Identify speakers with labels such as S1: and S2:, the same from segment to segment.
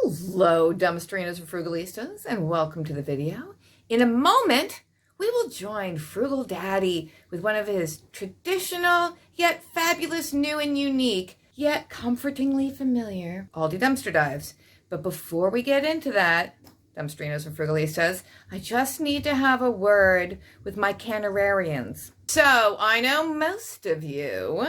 S1: Hello, Dumsterinos and Frugalistas, and welcome to the video. In a moment, we will join Frugal Daddy with one of his traditional, yet fabulous, new and unique, yet comfortingly familiar Aldi dumpster dives. But before we get into that, Dumsterinos and Frugalistas, I just need to have a word with my Canararians. So, I know most of you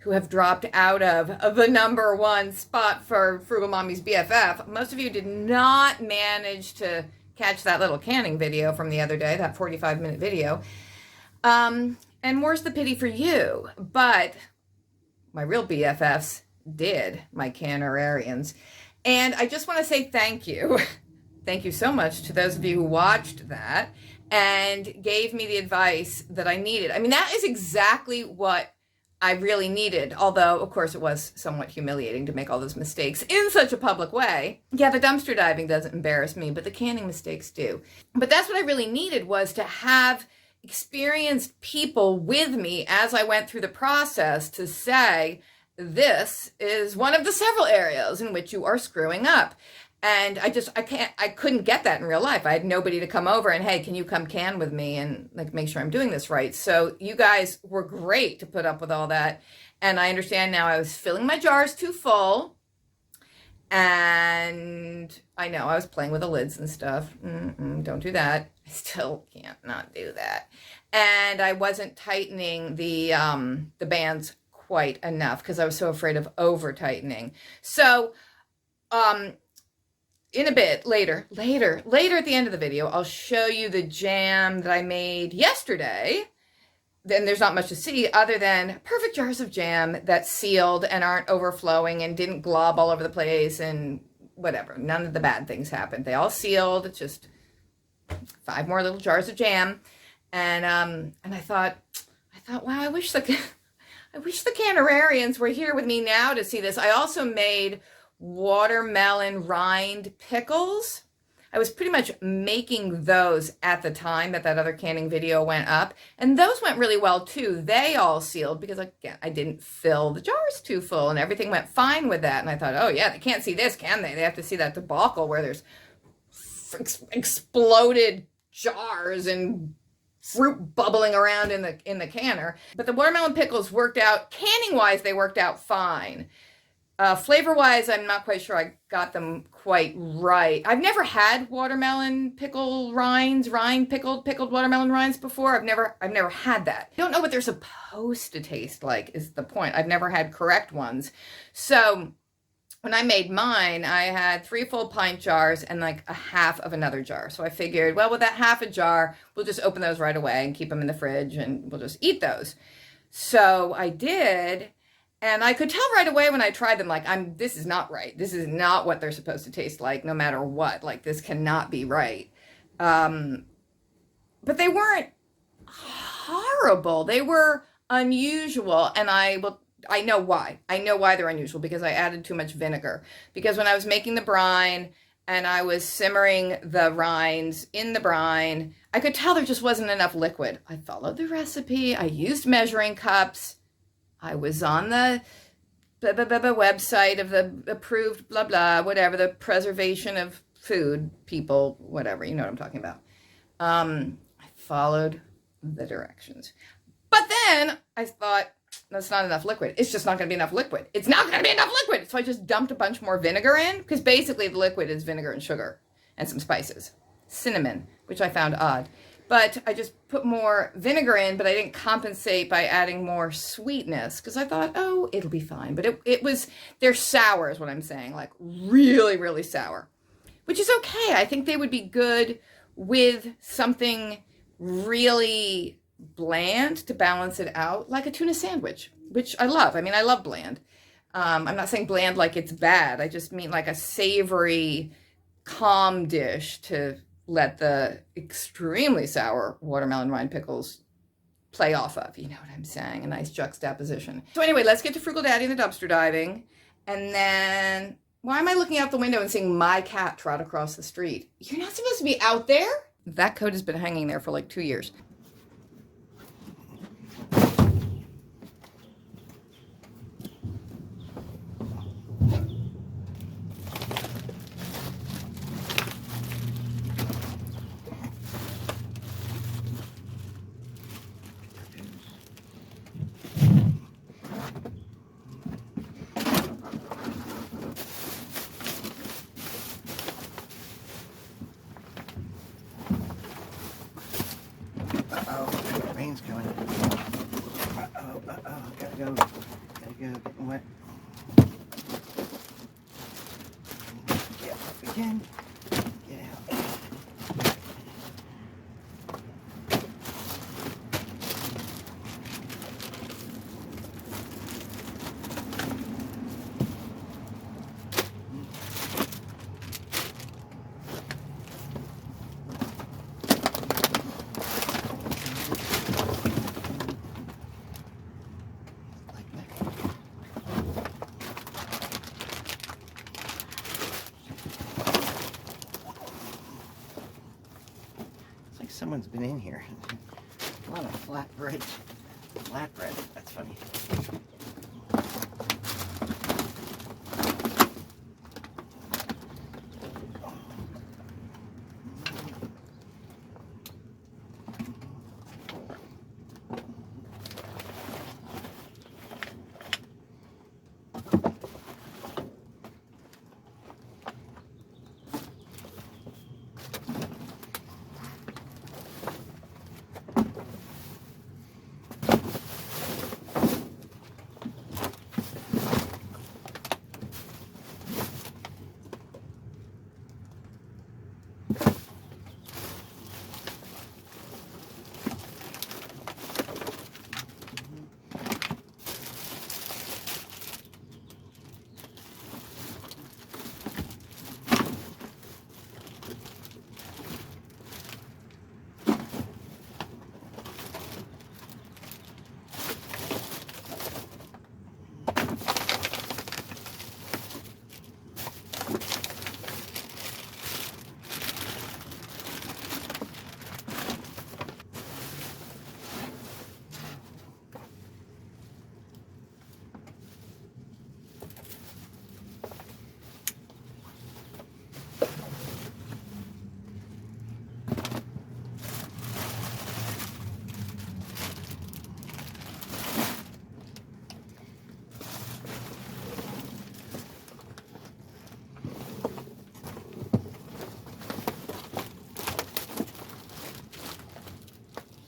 S1: who have dropped out of the #1 spot for Frugal Mommy's BFF. Most of you did not manage to catch that little canning video from the other day, that 45-minute video. And more's the pity for you. But my real BFFs did, my Canararians. And I just want to say thank you. Thank you so much to those of you who watched that and gave me the advice that I needed. I mean, that is exactly what I really needed, although, of course, it was somewhat humiliating to make all those mistakes in such a public way. Yeah, the dumpster diving doesn't embarrass me, but the canning mistakes do. But that's what I really needed, was to have experienced people with me as I went through the process to say, this is one of the several areas in which you are screwing up. And I couldn't get that in real life. I had nobody to come over and, hey, can you come can with me and like make sure I'm doing this right? So you guys were great to put up with all that. And I understand now I was filling my jars too full. And I know I was playing with the lids and stuff. Don't do that. I still can't not do that. And I wasn't tightening the bands quite enough because I was so afraid of over tightening. So, in a bit, later at the end of the video, I'll show you the jam that I made yesterday. Then there's not much to see other than perfect jars of jam that sealed and aren't overflowing and didn't glob all over the place and whatever. None of the bad things happened. They all sealed. It's just 5 more little jars of jam. And I thought, wow, I wish the Canararians were here with me now to see this. I also made watermelon rind pickles. I was pretty much making those at the time that other canning video went up, and those went really well too. They all sealed because, again, I didn't fill the jars too full, and everything went fine with that. And I thought, oh yeah, they can't see this, can they? They have to see that debacle where there's exploded jars and fruit bubbling around in the canner. But the watermelon pickles worked out, canning wise, they worked out fine. Flavor-wise, I'm not quite sure I got them quite right. I've never had watermelon pickle rinds, pickled watermelon rinds before. I've never had that. I don't know what they're supposed to taste like is the point. I've never had correct ones. So when I made mine, I had 3 full pint jars and like a half of another jar. So I figured, well, with that half a jar, we'll just open those right away and keep them in the fridge and we'll just eat those. So I did. And I could tell right away when I tried them, like, this is not right. This is not what they're supposed to taste like, no matter what. Like, this cannot be right. But they weren't horrible. They were unusual. And I know why. I know why they're unusual, because I added too much vinegar. Because when I was making the brine and I was simmering the rinds in the brine, I could tell there just wasn't enough liquid. I followed the recipe. I used measuring cups. I was on the website of the approved blah, blah, whatever, the preservation of food people, whatever, you know what I'm talking about. I followed the directions. But then I thought, that's not enough liquid. It's just not going to be enough liquid. It's not going to be enough liquid. So I just dumped a bunch more vinegar in, because basically the liquid is vinegar and sugar and some spices. Cinnamon, which I found odd. But I just put more vinegar in, but I didn't compensate by adding more sweetness because I thought, oh, it'll be fine. But they're sour is what I'm saying, like really, really sour, which is okay. I think they would be good with something really bland to balance it out, like a tuna sandwich, which I love. I mean, I love bland. I'm not saying bland like it's bad. I just mean like a savory, calm dish to let the extremely sour watermelon rind pickles play off of. You know what I'm saying? A nice juxtaposition. So anyway, let's get to Frugal Daddy and the dumpster diving. And then, why am I looking out the window and seeing my cat trot across the street? You're not supposed to be out there? That coat has been hanging there for like 2 years.
S2: again. Get out. Someone's been in here. A lot of flatbread. That's funny.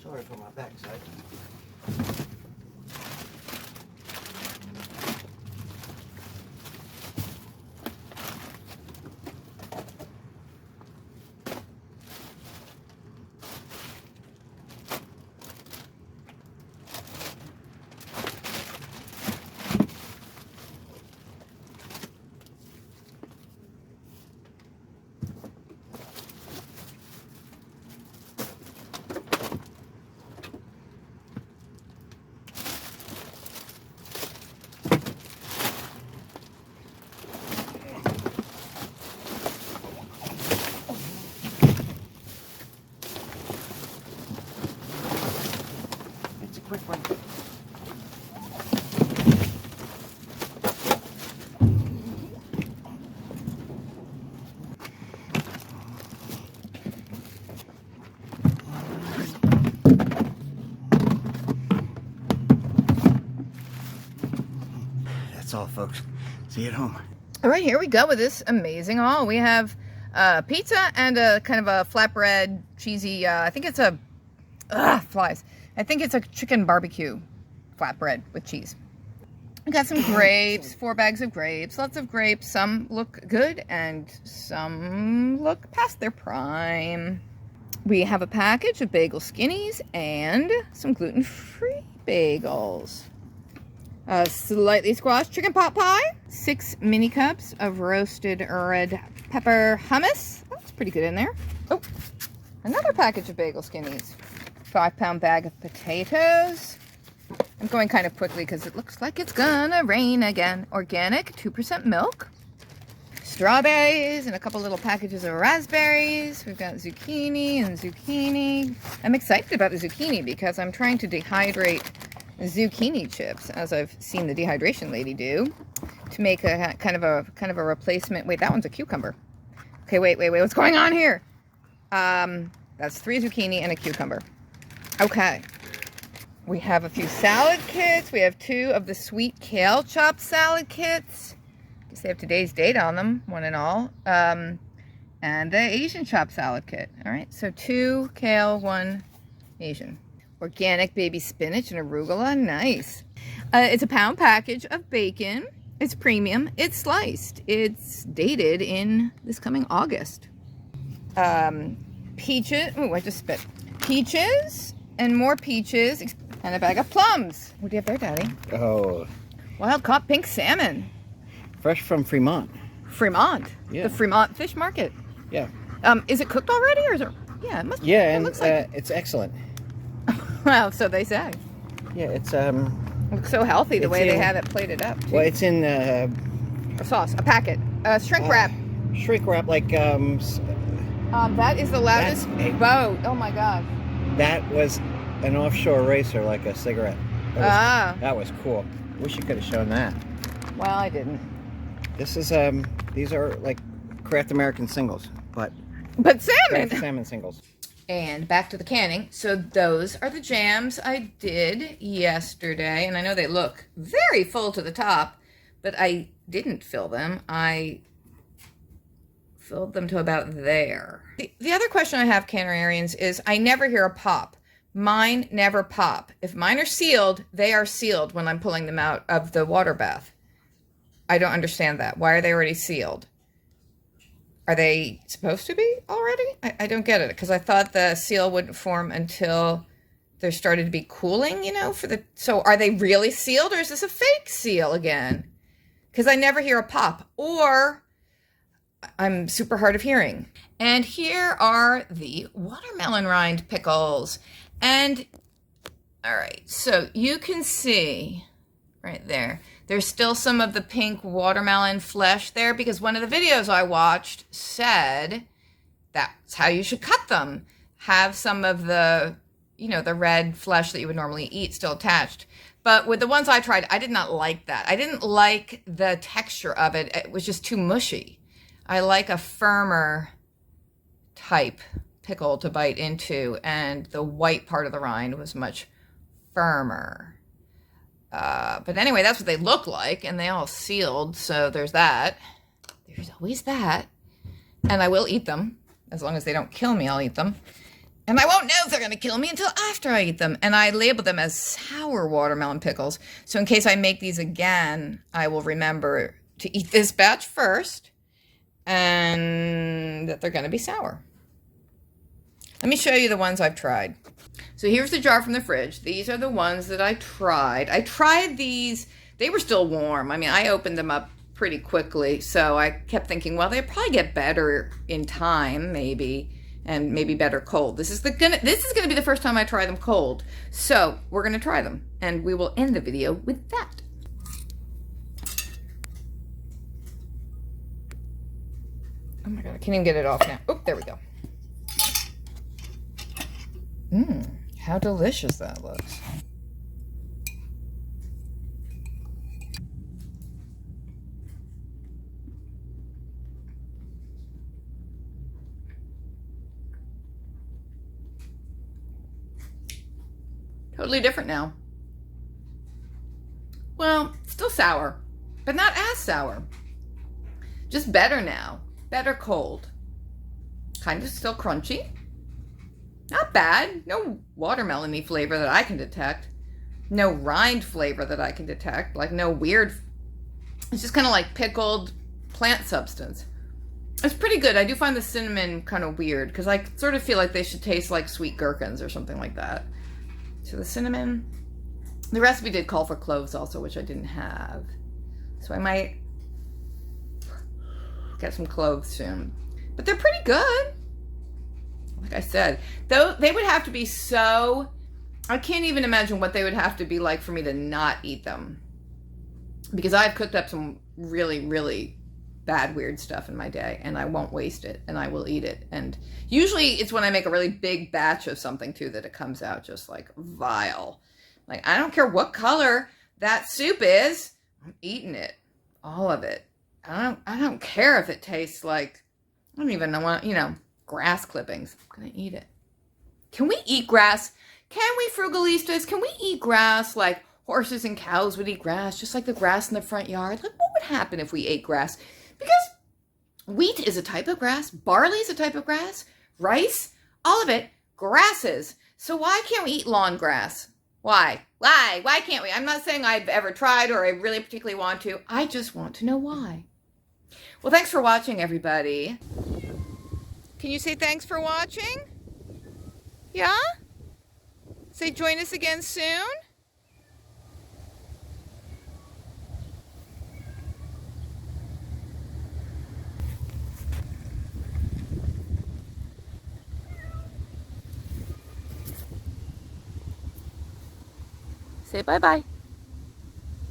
S2: Sorry for my backside. Quick one. That's all, folks. See you at home.
S1: All right, here we go with this amazing haul. We have pizza and a kind of a flatbread, cheesy, I think it's a, flies. I think it's a chicken barbecue flatbread with cheese. We got some grapes, 4 bags of grapes, lots of grapes. Some look good and some look past their prime. We have a package of bagel skinnies and some gluten-free bagels. A slightly squashed chicken pot pie, 6 mini cups of roasted red pepper hummus. That's pretty good in there. Oh, another package of bagel skinnies. 5-pound bag of potatoes. I'm going kind of quickly because it looks like it's gonna rain again. Organic, 2% milk. Strawberries and a couple little packages of raspberries. We've got zucchini and zucchini. I'm excited about the zucchini because I'm trying to dehydrate zucchini chips, as I've seen the dehydration lady do, to make a kind of a replacement. Wait, that one's a cucumber. Okay, wait, what's going on here? That's 3 zucchini and a cucumber. Okay. We have a few salad kits. We have 2 of the sweet kale chopped salad kits. I guess they have today's date on them, one and all. And the Asian chopped salad kit. All right, so 2 kale, 1 Asian. Organic baby spinach and arugula, nice. It's a pound package of bacon, It's premium. It's sliced. It's dated in this coming August. Peaches. Oh, I just spit. Peaches and more peaches and a bag of plums. What do you have there, Daddy?
S2: Oh.
S1: Wild caught pink salmon.
S2: Fresh from Fremont.
S1: Fremont.
S2: Yeah.
S1: The Fremont Fish Market.
S2: Yeah.
S1: Is it cooked already, or is it? Yeah, it must.
S2: Yeah,
S1: it
S2: and
S1: looks like
S2: it's excellent.
S1: well, so they say.
S2: Yeah, it's
S1: It looks so healthy the way they have it plated up. Too.
S2: Well, it's in
S1: A sauce, a packet, shrink wrap.
S2: Shrink wrap, like
S1: That is the loudest
S2: That's a-
S1: boat. Oh my god.
S2: that was an offshore racer, like a cigarette. That was cool. Wish you could have shown that.
S1: Well, I didn't.
S2: This is these are like Kraft American singles, but
S1: Salmon.
S2: Kraft salmon singles.
S1: And back to the canning. So those are the jams I did yesterday, and I know they look very full to the top, but I didn't fill them. I filled them to about there. The other question I have, Canarians, is I never hear a pop. Mine never pop. If mine are sealed, they are sealed when I'm pulling them out of the water bath. I don't understand that. Why are they already sealed? Are they supposed to be already? I don't get it, because I thought the seal wouldn't form until there started to be cooling, so are they really sealed, or is this a fake seal again? Because I never hear a pop, or I'm super hard of hearing. And here are the watermelon rind pickles. And, all right, so you can see right there, there's still some of the pink watermelon flesh there, because one of the videos I watched said that's how you should cut them. Have some of the, the red flesh that you would normally eat still attached. But with the ones I tried, I did not like that. I didn't like the texture of it. It was just too mushy. I like a firmer type pickle to bite into, and the white part of the rind was much firmer. But anyway, that's what they look like, and they all sealed, so there's that. There's always that. And I will eat them. As long as they don't kill me, I'll eat them. And I won't know if they're going to kill me until after I eat them. And I label them as sour watermelon pickles. So in case I make these again, I will remember to eat this batch first, and that they're going to be sour. Let me show you the ones I've tried. So here's the jar from the fridge. These are the ones that I tried. I tried these. They were still warm. I mean, I opened them up pretty quickly. So I kept thinking, well, they'll probably get better in time, maybe, and maybe better cold. This is gonna be the first time I try them cold. So we're gonna try them, and we will end the video with that. Oh my god, I can't even get it off now. Oh, there we go. How delicious that looks. Totally different now. Well, still sour, but not as sour. Just better now. Better cold. Kind of still crunchy. Not bad. No watermelon-y flavor that I can detect. No rind flavor that I can detect. Like no weird. It's just kind of like pickled plant substance. It's pretty good. I do find the cinnamon kind of weird, because I sort of feel like they should taste like sweet gherkins or something like that. So the cinnamon. The recipe did call for cloves also, which I didn't have. So I might get some cloves soon. But they're pretty good. Like I said, though, they would have to be so, I can't even imagine what they would have to be like for me to not eat them. Because I've cooked up some really, really bad, weird stuff in my day, and I won't waste it, and I will eat it. And usually it's when I make a really big batch of something too that it comes out just like vile. Like, I don't care what color that soup is, I'm eating it. All of it. I don't care if it tastes like, I don't even know, grass clippings. I'm gonna eat it. Can we eat grass? Can we, frugalistas? Can we eat grass like horses and cows would eat grass, just like the grass in the front yard? Like, what would happen if we ate grass? Because wheat is a type of grass, barley is a type of grass, rice, all of it, grasses. So why can't we eat lawn grass? Why? Why? Why can't we? I'm not saying I've ever tried or I really particularly want to. I just want to know why. Well, thanks for watching, everybody. Can you say thanks for watching? Yeah? Say join us again soon? Say bye-bye.